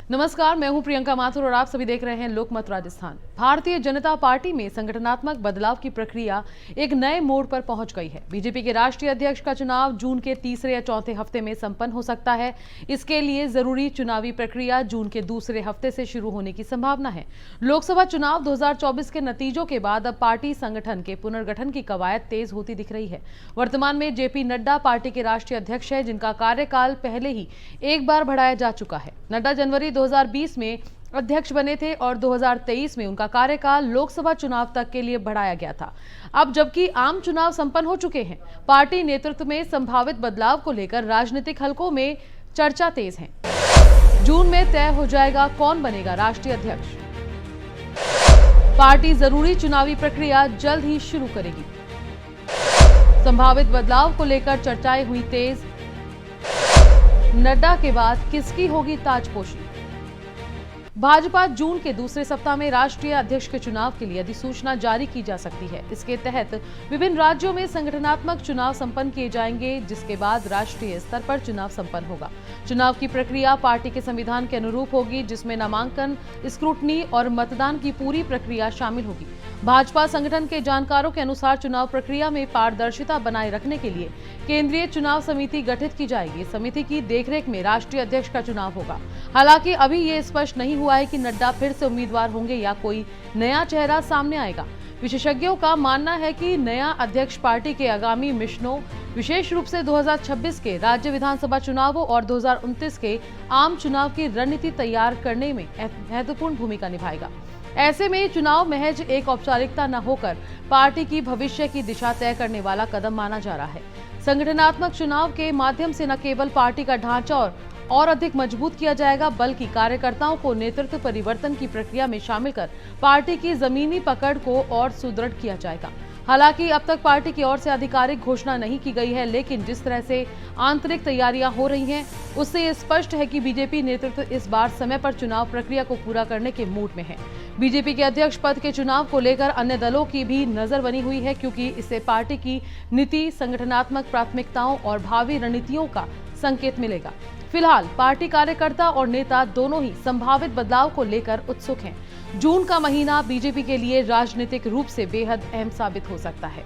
नमस्कार, मैं हूं प्रियंका माथुर और आप सभी देख रहे हैं लोकमत राजस्थान। भारतीय जनता पार्टी में संगठनात्मक बदलाव की प्रक्रिया एक नए मोड़ पर पहुंच गई है। बीजेपी के राष्ट्रीय अध्यक्ष का चुनाव जून के तीसरे या चौथे हफ्ते में संपन्न हो सकता है। इसके लिए जरूरी चुनावी प्रक्रिया जून के दूसरे हफ्ते से शुरू होने की संभावना है। लोकसभा चुनाव 2024 के नतीजों के बाद अब पार्टी संगठन के पुनर्गठन की कवायद तेज होती दिख रही है। वर्तमान में जेपी नड्डा पार्टी के राष्ट्रीय अध्यक्ष है, जिनका कार्यकाल पहले ही एक बार बढ़ाया जा चुका है। नड्डा जनवरी 2020 में अध्यक्ष बने थे और 2023 में उनका कार्यकाल लोकसभा चुनाव तक के लिए बढ़ाया गया था। अब जबकि आम चुनाव संपन्न हो चुके हैं, पार्टी नेतृत्व में संभावित बदलाव को लेकर राजनीतिक हलकों में चर्चा तेज है। जून में तय हो जाएगा कौन बनेगा राष्ट्रीय अध्यक्ष। पार्टी जरूरी चुनावी प्रक्रिया जल्द ही शुरू करेगी। संभावित बदलाव को लेकर चर्चाएं हुई तेज। नड्डा के बाद किसकी होगी ताजपोशी। भाजपा जून के दूसरे सप्ताह में राष्ट्रीय अध्यक्ष के चुनाव के लिए अधिसूचना जारी की जा सकती है। इसके तहत विभिन्न राज्यों में संगठनात्मक चुनाव संपन्न किए जाएंगे, जिसके बाद राष्ट्रीय स्तर पर चुनाव संपन्न होगा। चुनाव की प्रक्रिया पार्टी के संविधान के अनुरूप होगी, जिसमें नामांकन, स्क्रूटनी और मतदान की पूरी प्रक्रिया शामिल होगी। भाजपा संगठन के जानकारों के अनुसार चुनाव प्रक्रिया में पारदर्शिता बनाए रखने के लिए केंद्रीय चुनाव समिति गठित की जाएगी। समिति की देखरेख में राष्ट्रीय अध्यक्ष का चुनाव होगा। हालांकि अभी ये स्पष्ट नहीं हुआ है कि नड्डा फिर से उम्मीदवार होंगे या कोई नया चेहरा सामने आएगा। विशेषज्ञों का मानना है कि नया अध्यक्ष पार्टी के आगामी मिशनों, विशेष रूप से 2026 के राज्य विधानसभा चुनावों और 2029 के आम चुनाव की रणनीति तैयार करने में महत्वपूर्ण भूमिका निभाएगा। ऐसे में चुनाव महज एक औपचारिकता न होकर पार्टी की भविष्य की दिशा तय करने वाला कदम माना जा रहा है। संगठनात्मक चुनाव के माध्यम से न केवल पार्टी का ढांचा और अधिक मजबूत किया जाएगा, बल्कि कार्यकर्ताओं को नेतृत्व परिवर्तन की प्रक्रिया में शामिल कर पार्टी की जमीनी पकड़ को और सुदृढ़ किया जाएगा। हालांकि अब तक पार्टी की ओर से आधिकारिक घोषणा नहीं की गई है, लेकिन जिस तरह से आंतरिक तैयारियां हो रही हैं, उससे ये स्पष्ट है कि बीजेपी नेतृत्व इस बार समय पर चुनाव प्रक्रिया को पूरा करने के मूड में है। बीजेपी के अध्यक्ष पद के चुनाव को लेकर अन्य दलों की भी नजर बनी हुई है, क्योंकि इससे पार्टी की नीति, संगठनात्मक प्राथमिकताओं और भावी रणनीतियों का संकेत मिलेगा। फिलहाल पार्टी कार्यकर्ता और नेता दोनों ही संभावित बदलाव को लेकर उत्सुक हैं। जून का महीना बीजेपी के लिए राजनीतिक रूप से बेहद अहम साबित हो सकता है।